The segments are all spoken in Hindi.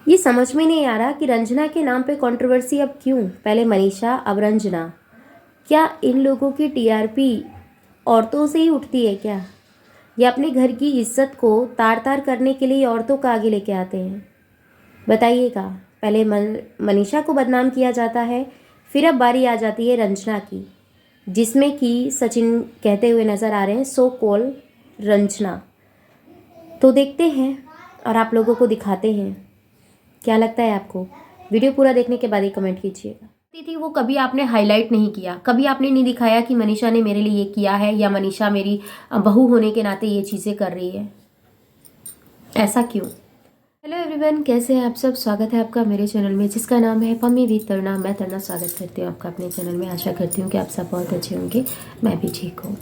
ये समझ में नहीं आ रहा कि रंजना के नाम पे कंट्रोवर्सी अब क्यों। पहले मनीषा, अब रंजना। क्या इन लोगों की टीआरपी औरतों से ही उठती है क्या? या अपने घर की इज्जत को तार तार करने के लिए औरतों को आगे लेके आते हैं? बताइएगा। पहले मनीषा को बदनाम किया जाता है, फिर अब बारी आ जाती है रंजना की, जिसमें कि सचिन कहते हुए नज़र आ रहे हैं सो कॉल रंजना। तो देखते हैं और आप लोगों को दिखाते हैं। क्या लगता है आपको? वीडियो पूरा देखने के बाद ही कमेंट कीजिएगा। थी वो कभी आपने हाईलाइट नहीं किया, कभी आपने नहीं दिखाया कि मनीषा ने मेरे लिए ये किया है या मनीषा मेरी बहू होने के नाते ये चीज़ें कर रही है। ऐसा क्यों? हेलो एवरीवन, कैसे हैं आप सब? स्वागत है आपका मेरे चैनल में जिसका नाम है पम्मी विद तरना। मैं तरना स्वागत करती हूँ आपका अपने चैनल में। आशा करती हूँ कि आप सब बहुत अच्छे होंगे, मैं भी ठीक हूँ।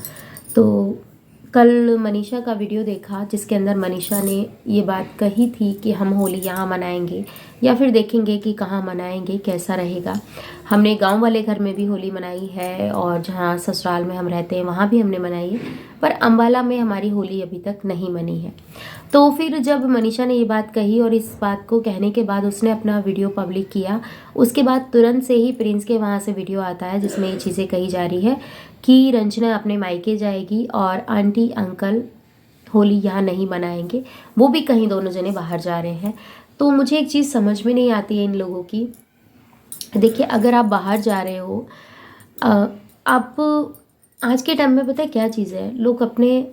तो कल मनीषा का वीडियो देखा जिसके अंदर मनीषा ने ये बात कही थी कि हम होली यहाँ मनाएंगे या फिर देखेंगे कि कहाँ मनाएंगे, कैसा रहेगा। हमने गांव वाले घर में भी होली मनाई है और जहाँ ससुराल में हम रहते हैं वहाँ भी हमने मनाई है, पर अम्बाला में हमारी होली अभी तक नहीं मनी है। तो फिर जब मनीषा ने ये बात कही और इस बात को कहने के बाद उसने अपना वीडियो पब्लिक किया, उसके बाद तुरंत से ही प्रिंस के वहाँ से वीडियो आता है जिसमें ये चीज़ें कही जा रही है कि रंजना अपने मायके जाएगी और आंटी अंकल होली यहाँ नहीं मनाएंगे, वो भी कहीं दोनों जने बाहर जा रहे हैं। तो मुझे एक चीज़ समझ में नहीं आती है इन लोगों की। देखिए, अगर आप बाहर जा रहे हो, आप आज के टाइम में पता है क्या चीज़ है, लोग अपने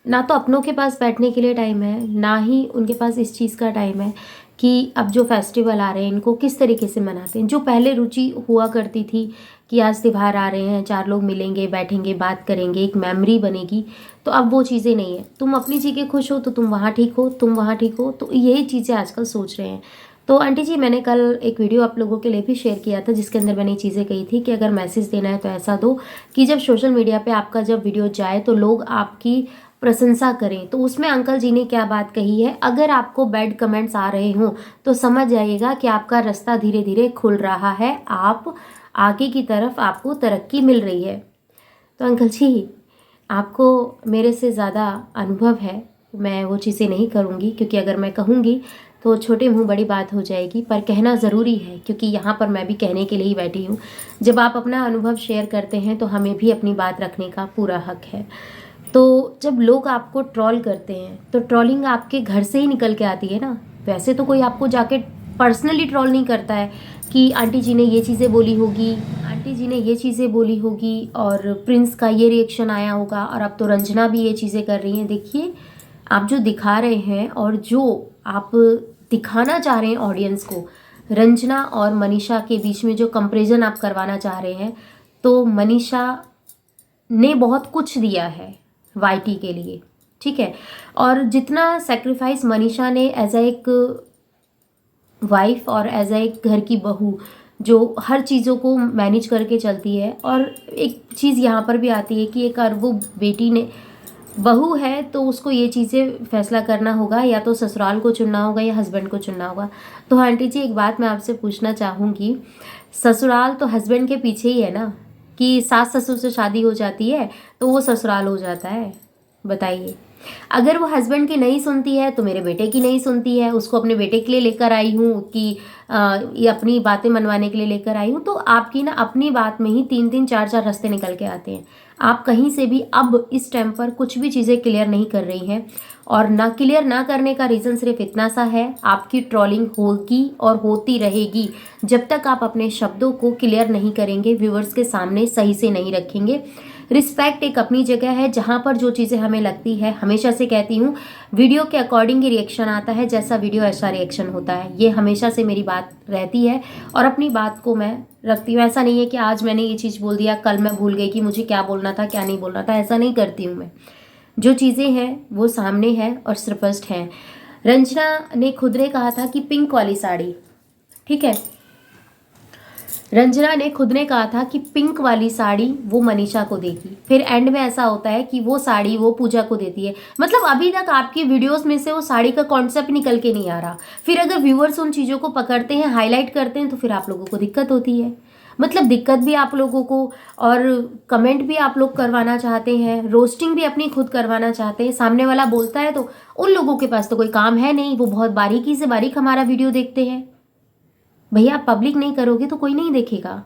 ना तो अपनों के पास बैठने के लिए टाइम है, ना ही उनके पास इस चीज़ का टाइम है कि अब जो फेस्टिवल आ रहे हैं इनको किस तरीके से मनाते हैं। जो पहले रुचि हुआ करती थी कि आज त्यौहार आ रहे हैं, चार लोग मिलेंगे, बैठेंगे, बात करेंगे, एक मेमोरी बनेगी, तो अब वो चीज़ें नहीं है। तुम अपनी जगह खुश हो तो तुम वहाँ ठीक हो, तुम वहाँ ठीक हो, तो यही चीज़ें आजकल सोच रहे हैं। तो आंटी जी, मैंने कल एक वीडियो आप लोगों के लिए भी शेयर किया था जिसके अंदर मैंने ये चीज़ें कही थी कि अगर मैसेज देना है तो ऐसा दो कि जब सोशल मीडिया पे आपका जब वीडियो जाए तो लोग आपकी प्रशंसा करें। तो उसमें अंकल जी ने क्या बात कही है, अगर आपको बैड कमेंट्स आ रहे हों तो समझ जाइएगा कि आपका रास्ता धीरे धीरे खुल रहा है, आप आगे की तरफ आपको तरक्की मिल रही है। तो अंकल जी, आपको मेरे से ज़्यादा अनुभव है, मैं वो चीज़ें नहीं करूँगी क्योंकि अगर मैं कहूँगी तो छोटे मुँह बड़ी बात हो जाएगी, पर कहना ज़रूरी है क्योंकि यहाँ पर मैं भी कहने के लिए ही बैठी हूँ। जब आप अपना अनुभव शेयर करते हैं तो हमें भी अपनी बात रखने का पूरा हक है। तो जब लोग आपको ट्रोल करते हैं तो ट्रोलिंग आपके घर से ही निकल के आती है ना। वैसे तो कोई आपको जाके पर्सनली ट्रोल नहीं करता है कि आंटी जी ने ये चीज़ें बोली होगी, आंटी जी ने ये चीज़ें बोली होगी और प्रिंस का ये रिएक्शन आया होगा और अब तो रंजना भी ये चीज़ें कर रही हैं। देखिए, आप जो दिखा रहे हैं और जो आप दिखाना चाह रहे हैं ऑडियंस को, रंजना और मनीषा के बीच में जो कंपैरिजन आप करवाना चाह रहे हैं, तो मनीषा ने बहुत कुछ दिया है वाईटी के लिए, ठीक है। और जितना सेक्रीफाइस मनीषा ने एज ए एक वाइफ और एज ए एक घर की बहू जो हर चीज़ों को मैनेज करके चलती है, और एक चीज़ यहाँ पर भी आती है कि एक अगर वो बेटी ने बहू है तो उसको ये चीज़ें फैसला करना होगा, या तो ससुराल को चुनना होगा या हस्बैंड को चुनना होगा। तो आंटी जी, एक बात मैं आपसे पूछना चाहूँगी, ससुराल तो हस्बैंड के पीछे ही है ना, कि सास ससुर से शादी हो जाती है तो वो ससुराल हो जाता है? बताइए। अगर वो हस्बैंड की नहीं सुनती है तो मेरे बेटे की नहीं सुनती है, उसको अपने बेटे के लिए लेकर आई हूँ कि ये अपनी बातें मनवाने के लिए लेकर आई हूँ। तो आपकी ना अपनी बात में ही 3-3 4-4 रास्ते निकल के आते हैं। आप कहीं से भी अब इस टाइम पर कुछ भी चीज़ें क्लियर नहीं कर रही हैं, और ना क्लियर ना करने का रीज़न सिर्फ इतना सा है, आपकी ट्रोलिंग होगी और होती रहेगी जब तक आप अपने शब्दों को क्लियर नहीं करेंगे, व्यूअर्स के सामने सही से नहीं रखेंगे। रिस्पेक्ट एक अपनी जगह है, जहाँ पर जो चीज़ें हमें लगती है, हमेशा से कहती हूँ, वीडियो के अकॉर्डिंग ही रिएक्शन आता है, जैसा वीडियो ऐसा रिएक्शन होता है। ये हमेशा से मेरी बात रहती है और अपनी बात को मैं रखती हूँ। ऐसा नहीं है कि आज मैंने ये चीज़ बोल दिया, कल मैं भूल गई कि मुझे क्या बोलना था क्या नहीं बोलना था, ऐसा नहीं करती हूँ मैं। जो चीज़ें हैं वो सामने हैं और स्पष्ट हैं। रंजना ने खुद ने कहा था कि पिंक वाली साड़ी, ठीक है, रंजना ने खुद ने कहा था कि पिंक वाली साड़ी वो मनीषा को देगी, फिर एंड में ऐसा होता है कि वो साड़ी वो पूजा को देती है। मतलब अभी तक आपकी वीडियोस में से वो साड़ी का कॉन्सेप्ट निकल के नहीं आ रहा। फिर अगर व्यूअर्स उन चीज़ों को पकड़ते हैं, हाईलाइट करते हैं, तो फिर आप लोगों को दिक्कत होती है। मतलब दिक्कत भी आप लोगों को, और कमेंट भी आप लोग करवाना चाहते हैं, रोस्टिंग भी अपनी खुद करवाना चाहते हैं। सामने वाला बोलता है तो उन लोगों के पास तो कोई काम है नहीं, वो बहुत बारीकी से बारीक हमारा वीडियो देखते हैं। भैया आप पब्लिक नहीं करोगे तो कोई नहीं देखेगा,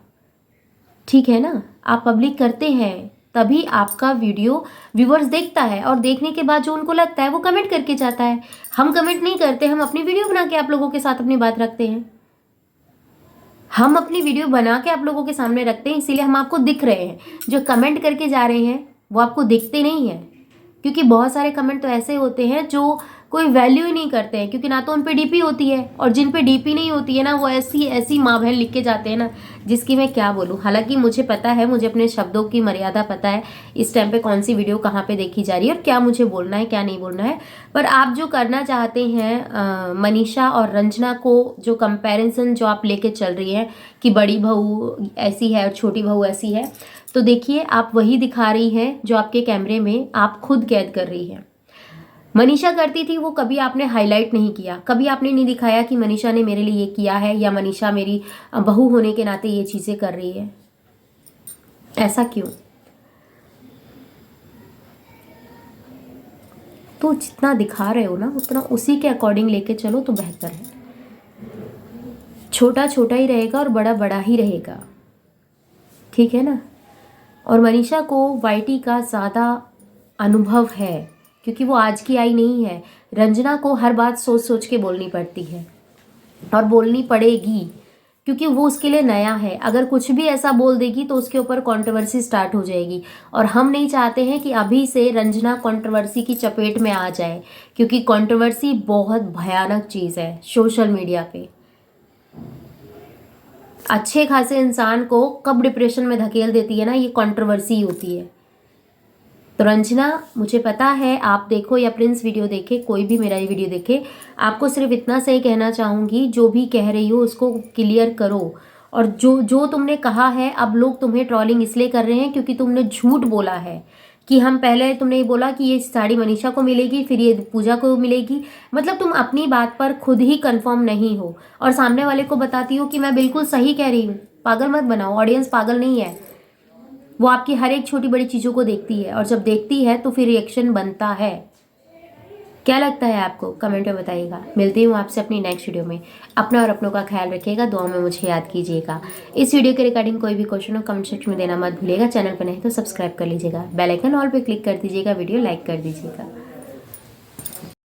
ठीक है ना। आप पब्लिक करते हैं तभी आपका वीडियो व्यूवर्स देखता है, और देखने के बाद जो उनको लगता है वो कमेंट करके जाता है। हम कमेंट नहीं करते, हम अपनी वीडियो बना के आप लोगों के साथ अपनी बात रखते हैं। हम अपनी वीडियो बना के आप लोगों के सामने रखते हैं, इसीलिए हम आपको दिख रहे हैं। जो कमेंट करके जा रहे हैं वो आपको दिखते नहीं हैं, क्योंकि बहुत सारे कमेंट तो ऐसे होते हैं जो कोई वैल्यू ही नहीं करते हैं, क्योंकि ना तो उन पे डीपी होती है, और जिन पे डीपी नहीं होती है ना, वो ऐसी ऐसी माँ बहन लिख के जाते हैं ना, जिसकी मैं क्या बोलूँ। हालांकि मुझे पता है, मुझे अपने शब्दों की मर्यादा पता है, इस टाइम पे कौन सी वीडियो कहाँ पे देखी जा रही है और क्या मुझे बोलना है क्या नहीं बोलना है। पर आप जो करना चाहते हैं मनीषा और रंजना को, जो कंपैरिजन जो आप लेके चल रही है कि बड़ी बहू ऐसी है और छोटी बहू ऐसी है, तो देखिए आप वही दिखा रही हैं जो आपके कैमरे में आप खुद कैद कर रही हैं। मनीषा करती थी वो कभी आपने हाईलाइट नहीं किया, कभी आपने नहीं दिखाया कि मनीषा ने मेरे लिए ये किया है, या मनीषा मेरी बहू होने के नाते ये चीज़ें कर रही है। ऐसा क्यों? तो जितना दिखा रहे हो ना, उतना उसी के अकॉर्डिंग लेके चलो तो बेहतर है। छोटा छोटा ही रहेगा और बड़ा बड़ा ही रहेगा, ठीक है ना। और मनीषा को वाईटी का ज़्यादा अनुभव है, क्योंकि वो आज की आई नहीं है। रंजना को हर बात सोच सोच के बोलनी पड़ती है, और बोलनी पड़ेगी, क्योंकि वो उसके लिए नया है। अगर कुछ भी ऐसा बोल देगी तो उसके ऊपर कंट्रोवर्सी स्टार्ट हो जाएगी, और हम नहीं चाहते हैं कि अभी से रंजना कंट्रोवर्सी की चपेट में आ जाए, क्योंकि कंट्रोवर्सी बहुत भयानक चीज़ है सोशल मीडिया पे। अच्छे खासे इंसान को कब डिप्रेशन में धकेल देती है ना, ये कंट्रोवर्सी होती है। तो रंजना, मुझे पता है आप देखो या प्रिंस वीडियो देखे, कोई भी मेरा ये वीडियो देखे, आपको सिर्फ इतना सही कहना चाहूँगी, जो भी कह रही हो उसको क्लियर करो। और जो जो तुमने कहा है, अब लोग तुम्हें ट्रोलिंग इसलिए कर रहे हैं क्योंकि तुमने झूठ बोला है कि हम पहले, तुमने ये बोला कि ये साड़ी मनीषा को मिलेगी, फिर ये पूजा को मिलेगी। मतलब तुम अपनी बात पर खुद ही कंफर्म नहीं हो, और सामने वाले को बताती हो कि मैं बिल्कुल सही कह रही हूँ। पागल मत बनाओ, ऑडियंस पागल नहीं है, वो आपकी हर एक छोटी बड़ी चीज़ों को देखती है, और जब देखती है तो फिर रिएक्शन बनता है। क्या लगता है आपको? कमेंट में बताइएगा। मिलती हूँ आपसे अपनी नेक्स्ट वीडियो में। अपना और अपनों का ख्याल रखिएगा, दुआ में मुझे याद कीजिएगा। इस वीडियो के रिगार्डिंग कोई भी क्वेश्चन हो कमेंट सेक्शन में देना मत भूलिएगा। चैनल पर नहीं तो सब्सक्राइब कर लीजिएगा, बेल आइकन ऑल पे क्लिक कर दीजिएगा, वीडियो लाइक कर दीजिएगा।